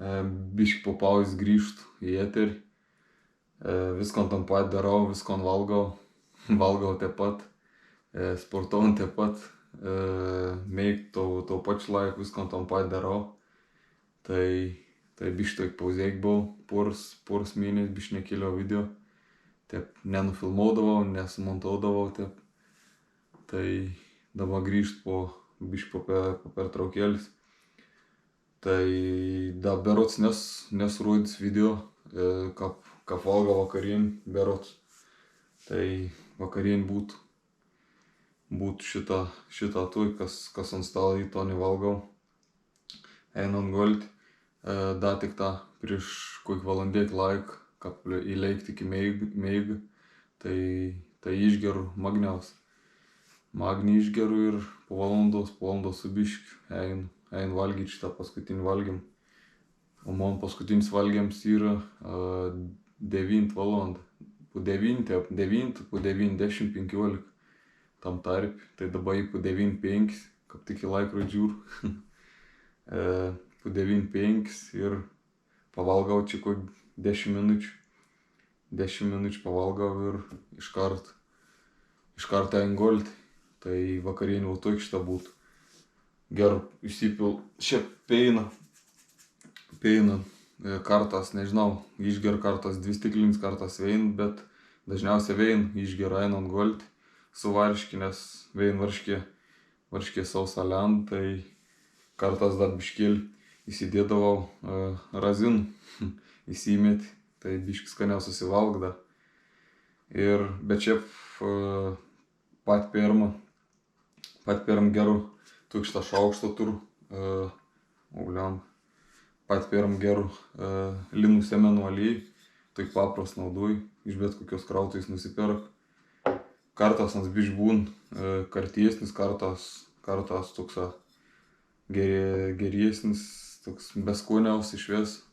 biškį po pauzės grįžtu į eterį. Viskon tam pat darau, viskon valgau, valgau taip pat, sportuoju taip pat, meik to pačiu laiku viskon tam pat darau. Tai biškį toik pauzėk buvau, poros mėnesių biškį nekėliau video, taip nenufilmuodavau, nesumontuodavau taip. Tai dabar grįžtu biškį po pertraukėlės. Tai da berods nesurodys video, kap valgau vakarienę berods. Tai vakarienė būtų šitą tuoj, kas ant stalo į to nevalgau. Einant gulti, da tik tą prieš kokį valandėlį laiką, kap įleikti iki meigą, tai išgeru magniaus. Magnį išgeru ir po valandos su biškiu einu valgyti šitą paskutinį valgym. O man paskutinis valgyms yra 9 valandą. Po 9, po 9:10-15 tam tarp. Tai dabar po 9:05, kaip tik į laikrodį žiūriu. Po 9:05 ir pavalgau čia kokį 10 minučių. 10 minučių pavalgau ir iškart einu gulti. Tai vakarienė va tokia šitą būtų. Gerai išsipil šiaip peiną kartas, nežinau, išgeru kartas 2 stiklinės, kartas vein, bet dažniausiai vein išgeru einant gulti su varške, nes vein varškė sausa lent, tai kartas dar biškėlį įsidėdavau razinų, įsimeti, tai biškį skaniau susivalgda. Bet šiaip pat pirm geru tukštą šaukštą turiu, pat pirm geru linų sėmenų aliejų, tai papras naudoju, iš bet kokios krautais nusipirk. Kartas nors biškį būn kartiesnis, kartas toks geresnis, toks beskoniaus išvis.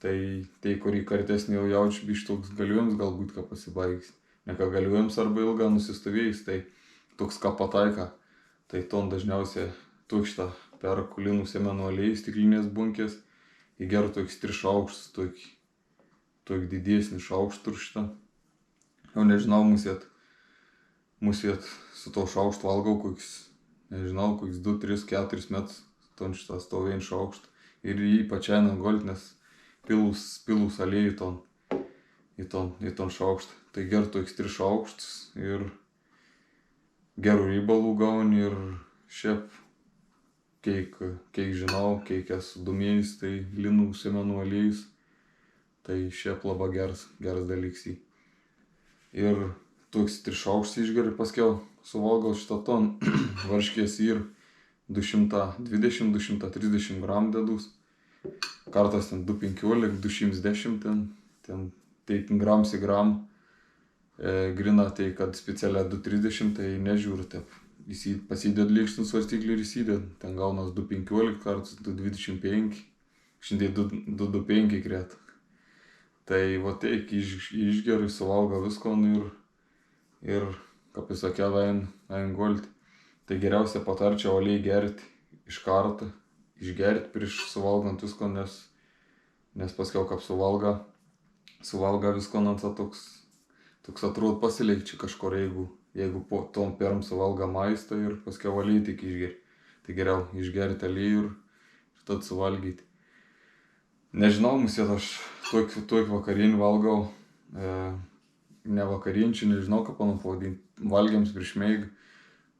Tai kurį kartesnį jau jaučiu biškį toks galiuojams galbūt ką pasibaigs. Ne ką galiuojams arba ilgą nusistovėjus, tai toks ką pataika. Tai ton dažniausiai tukštą perku linų sėmenų aliejų stiklinės bunkės. Įgeru toks 3 šaukštus, toks didesnį šaukštą turiu šitą. Jau nežinau, musėt su to šaukštu valgau kokius 2, 3, 4 metus. Ton šitą stovėjant šaukštą. Ir ypač einant gulti, nes pilus aliejų į ton šaukštą. Tai geru toks 3 šaukštus ir gerų riebalų gauni ir šiaip, kiek žinau, kiek esu domėjęs, tai linų sėmenų aliejus, tai šiaip labai geras dalykas. Ir toks 3 šaukštus išgeriu, paskiau suvalgau šitą ton varškės ir 220-230 gramų dedus. Kartas ten 215, 210 ten grams į gramą. Grina tai, kad specialia 230, tai nežiūriu taip. Pasidėd lėkštinį svarstyklį ir įsidėd. Ten gaunas 215 kartus, 225. Šiandien 225 krėt. Tai va teik, išgeriu, suvalgau visko ir kaip jis sakiau, ein gulti. Tai geriausia patarčiau aliejų gerti iš karto. Išgerti prieš suvalgant visko, nes paskiau kaip suvalga visko, toks atrodo pasileikčiau kažkur, jeigu po tom pirm suvalga maistą ir paskiau aliejų tik išgeri. Tai geriau išgerti aliejų ir tad suvalgyti. Nežinau, musėt aš tokį vakarienį valgau, ne vakarienčių, nežinau kaip man pavadinti, valgiams prieš meigą.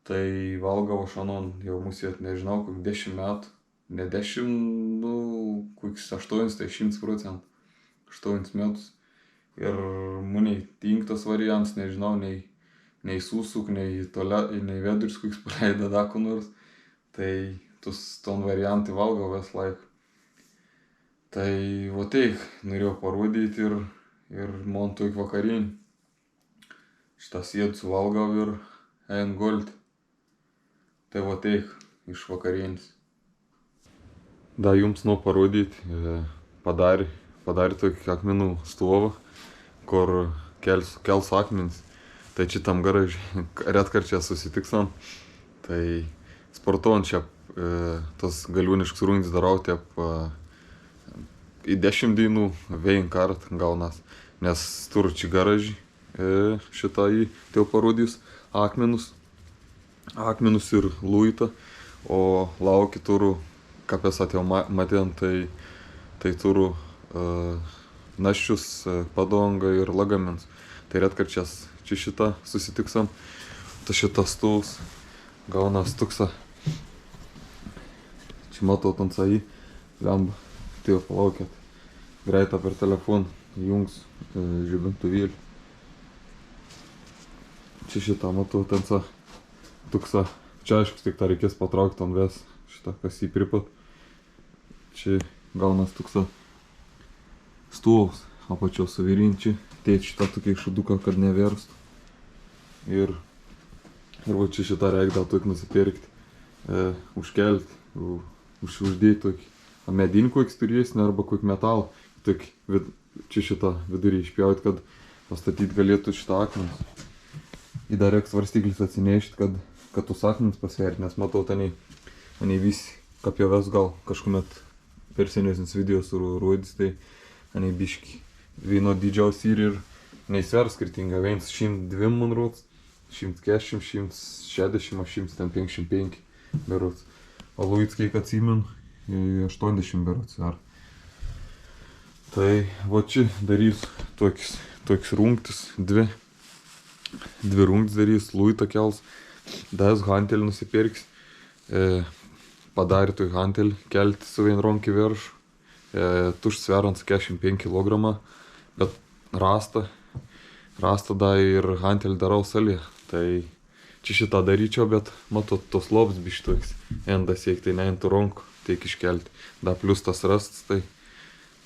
Tai valgau aš anon jau musėt, nežinau, kokį 10 metų. Ne 10, kokius 8, tai 100%. 8 metus. Ir maniai tinktas variantas, nežinau, nei susuk, nei vedurius, koks paleida daku nors. Tai ton variantai valgau vis laik. Tai va teik, norėjau parodyti ir man toik vakarienį. Šitą sėdu suvalgau ir ein gulti. Tai va teik, iš vakarienės. Da jums noriu parodyti, padarė tokį akmenų stovą, kur kels akmenis. Tai šitam garažai retkarčią susitiksam. Tai sportuojant čia tos galiūniškus rungtis darau, taip į 10 dienų vien kart gaunas, nes turiu čia garažį, šitą į tai parodys akmenus ir luitą, o lauki turiu, kaip es atėjau matėn, tai turiu naščius, padongą ir lagamins. Tai retkarčias čia šitą susitiksam, ta šitą stūs gaunas tuksa. Čia matau tansai, lemba, tai jau palaukėt. Greitą per telefoną jungs žibintuvėlį. Čia šitą matau tansa tuksa. Čia aišku, tik tą reikės patraukti ant ves, šitą kas jį pripat. Čia gaunas tuksa stūvs, apačiau suvirinčiai. Tėt šitą tokia išuduką, kad neverstų. Ir va čia šitą reik dar tokį nusipirkti, užkelti, uždėti tokį medinį kokį turėsnį arba kokį metalą. Tokį čia šitą vidurį išpjauti, kad pastatyti galėtų šitą akmenį. Į dar reiks svarstyklis atsinešti, kad tus akmenis pasverti, nes matau taniai visi kapioves gal kažkuomet per senesnis videos rodys, tai aniai biški vieno didžiaus ir neįsvers skirtinga, viens 102 man rods, 140, 160, 155 berods. O luits kiek atsimenu, 80 berods ar. Tai va čia darys toks rungtis, dvi rungtis darys, luitą kels, das hantelį nusipirks, padarė toj hantelį kelti su vien ronkį viršų, tuš sverant 45 kg, bet rasta da ir hantelį darau salė. Tai čia šitą daryčiau, bet matot, tos lobs biški toks, endas siek, tai ne entų ronkų, teik iškelti. Da plus tas rastas, tai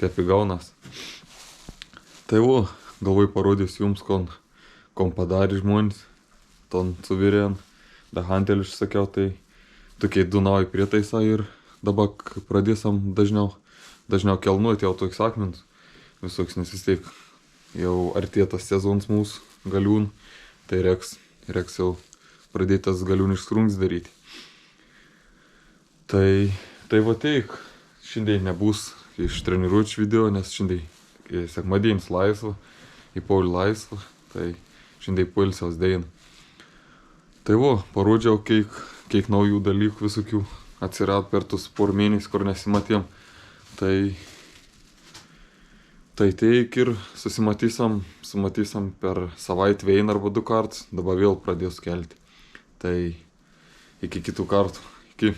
apigaunas. Tai vo, galvoj parodys jums, kon padarė žmonės, ton suvirien, da hantelį išsakiau, tai tokiai du nauji prietaisą ir dabar pradėsam dažniau kelnuoti jau toks akmenus visoks, nes vis tiek jau artėtas sezonas mūsų galiūn, tai reiks jau pradėtas galiūniškus rungtis daryti. Tai va teik, šiandien nebus iš treniruočių video, nes šiandien sekmadienis laisva, į Paulį laisva, tai šiandien poilsiaus dieną. Tai vo, parodžiau, kiek naujų dalykų visokių atsirado per tus porą mėnesių, kur nesimatėm. Tai teik ir susimatysim per savaitę vien arba 2 kartus, dabar vėl pradės kelti. Tai iki kitų kartų. Iki.